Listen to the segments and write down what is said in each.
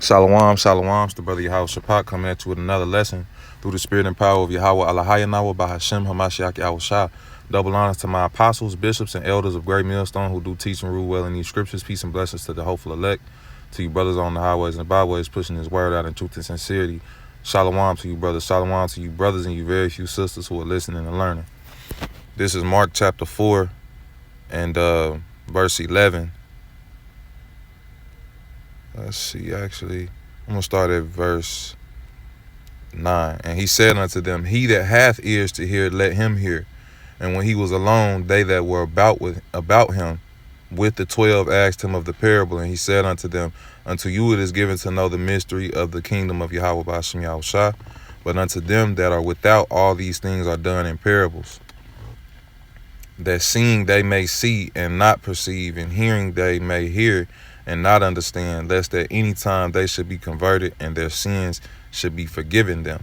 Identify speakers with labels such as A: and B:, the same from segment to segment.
A: Shalom, shalom. It's the brother Yahweh Shapak coming at you with another lesson through the spirit and power of Yahweh Alahayanawa by Hashem Hamashiach Yahweh Shah. Double honors to my apostles, bishops, and elders of Great Millstone who do teach and rule well in these scriptures. Peace and blessings to the hopeful elect, to you brothers on the highways and the byways pushing his word out in truth and sincerity. Shalom to you brothers. Shalom to you brothers and you very few sisters who are listening and learning. This is Mark chapter 4 and verse 11. Let's see, actually, I'm going to start at verse 9. And he said unto them, he that hath ears to hear, let him hear. And when he was alone, they that were about him with the 12 asked him of the parable. And he said unto them, unto you it is given to know the mystery of the kingdom of Yahweh by Hashem Yahweh Shah. But unto them that are without, all these things are done in parables, that seeing they may see and not perceive, and hearing they may hear and not understand, lest at any time they should be converted and their sins should be forgiven them.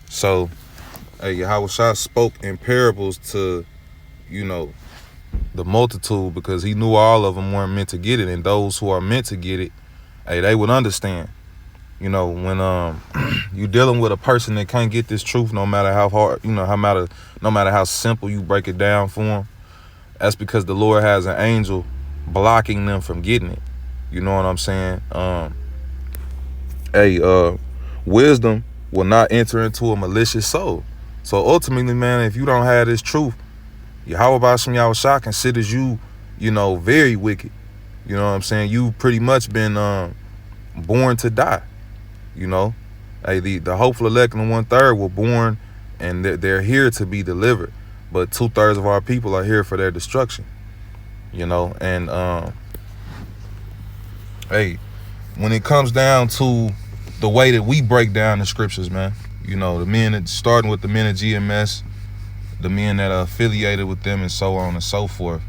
A: So, Yahweh Shah spoke in parables to, the multitude, because he knew all of them weren't meant to get it, and those who are meant to get it, they would understand. When you dealing with a person that can't get this truth, no matter how hard, no matter how simple you break it down for them, that's because the Lord has an angel blocking them from getting it. You know what I'm saying? Wisdom will not enter into a malicious soul. So ultimately, man, if you don't have this truth, Yahweh B'Ashem Yahweh Shah considers you, very wicked. You know what I'm saying? You pretty much been born to die. The hopeful elect and the 1/3 were born, and they're here to be delivered. But 2/3 of our people are here for their destruction. And when it comes down to the way that we break down the scriptures, man, the men that starting with the men of GMS, the men that are affiliated with them, and so on and so forth,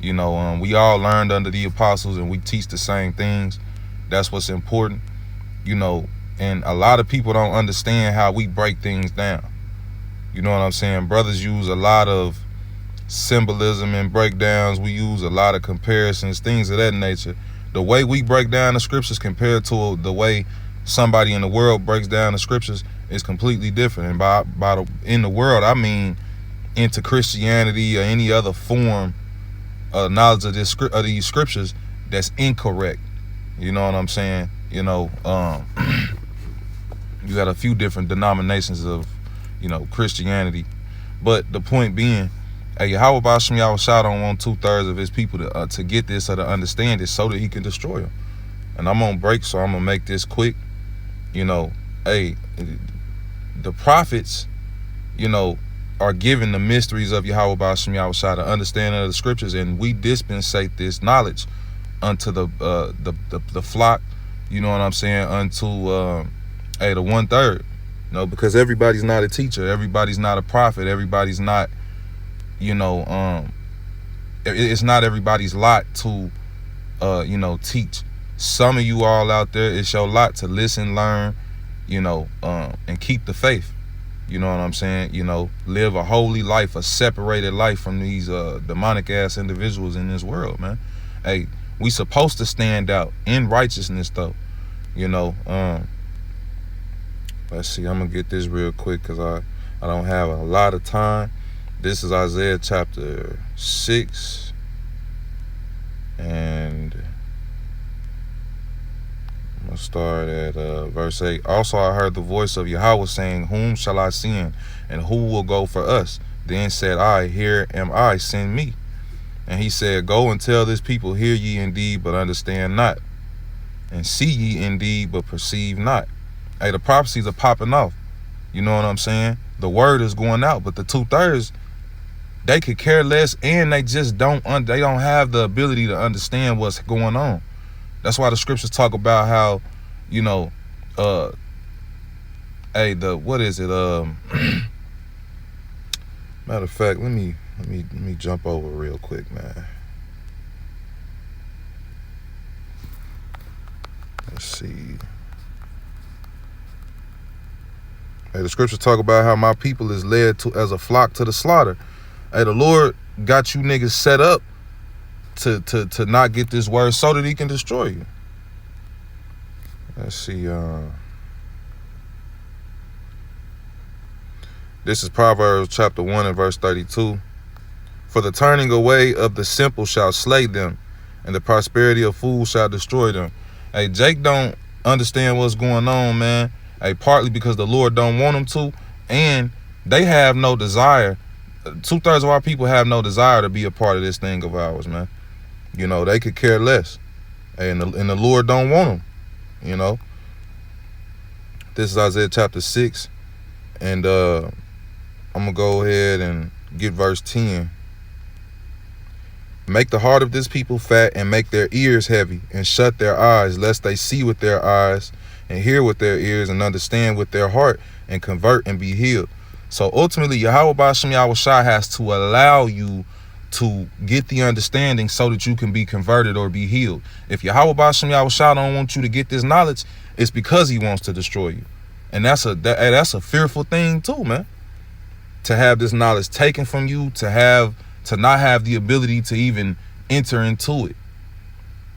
A: we all learned under the apostles and we teach the same things. That's what's important, and a lot of people don't understand how we break things down. You know what I'm saying? Brothers use a lot of symbolism and breakdowns. We use a lot of comparisons, things of that nature. The way we break down the scriptures compared to the way somebody in the world breaks down the scriptures is completely different. And by in the world, I mean into Christianity or any other form of knowledge of these scriptures that's incorrect. You know what I'm saying? You got a few different denominations of Christianity, but the point being, Yahweh B'Ashem Yahweh Shah don't want 2/3 of his people to get this or to understand it so that he can destroy them. And I'm on break, so I'm gonna make this quick. The prophets, are given the mysteries of Yahweh B'Ashem Yahweh Shah, the understanding of the scriptures, and we dispensate this knowledge unto the flock. You know what I'm saying? Unto the 1/3. Because everybody's not a teacher, everybody's not a prophet, everybody's not. It's not everybody's lot to, teach. Some of you all out there, it's your lot to listen, learn, and keep the faith. You know what I'm saying? Live a holy life, a separated life from these demonic ass individuals in this world, man. We supposed to stand out in righteousness, though. Let's see, I'm gonna get this real quick because I don't have a lot of time. This is Isaiah chapter 6, and I'm going to start at verse 8. Also I heard the voice of Yahweh saying, whom shall I send, and who will go for us? Then said I, here am I, send me. And he said, go and tell this people, hear ye indeed, but understand not, and see ye indeed, but perceive not. The prophecies are popping off. You know what I'm saying? The word is going out, but the 2/3, they could care less, and they just don't have the ability to understand what's going on. That's why the scriptures talk about how, what is it? Matter of fact, let me jump over real quick, man. Let's see. The scriptures talk about how my people is led to as a flock to the slaughter. The Lord got you niggas set up to not get this word so that he can destroy you. Let's see. This is Proverbs chapter 1 and verse 32. For the turning away of the simple shall slay them, and the prosperity of fools shall destroy them. Hey, Jake don't understand what's going on, man. Hey, partly because the Lord don't want them to, and they have no desire. 2/3 of our people have no desire to be a part of this thing of ours, man. You know, they could care less. Hey, and the Lord don't want them, you know. This is Isaiah chapter 6, and I'm going to go ahead and get verse 10. Make the heart of this people fat, and make their ears heavy, and shut their eyes, lest they see with their eyes, and hear with their ears, and understand with their heart, and convert and be healed. So ultimately, Yahweh Ba'ashem Yahushua has to allow you to get the understanding so that you can be converted or be healed. If Yahweh Ba'ashem Yahushua don't want you to get this knowledge, it's because he wants to destroy you. And that's a fearful thing too, man. To have this knowledge taken from you, to not have the ability to even enter into it.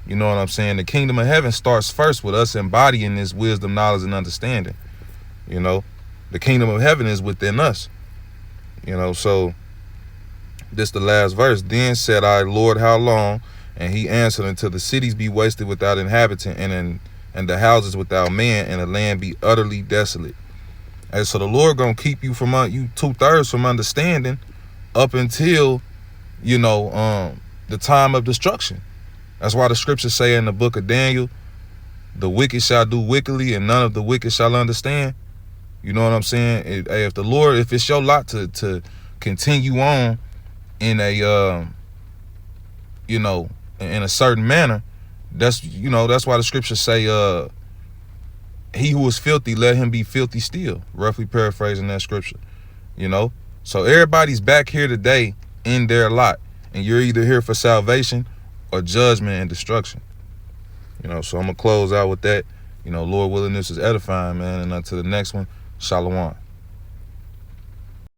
A: You know what I'm saying? The kingdom of heaven starts first with us embodying this wisdom, knowledge, and understanding. You know, the kingdom of heaven is within us. You know, so this the last verse. Then said I, Lord, how long? And he answered, until the cities be wasted without inhabitant, and the houses without man, and the land be utterly desolate. And so the Lord gonna keep you from you 2/3 from understanding up until, you know, the time of destruction. That's why the scriptures say in the book of Daniel, the wicked shall do wickedly, and none of the wicked shall understand. You know what I'm saying? If it's your lot to continue on in a you know, in a certain manner, that's why the scriptures say he who is filthy, let him be filthy still, roughly paraphrasing that scripture. You know, so everybody's back here today in their lot, and you're either here for salvation or judgment and destruction. You know, so I'm gonna close out with that. You know, Lord willing, this is edifying, man, and until the next one, Shalom.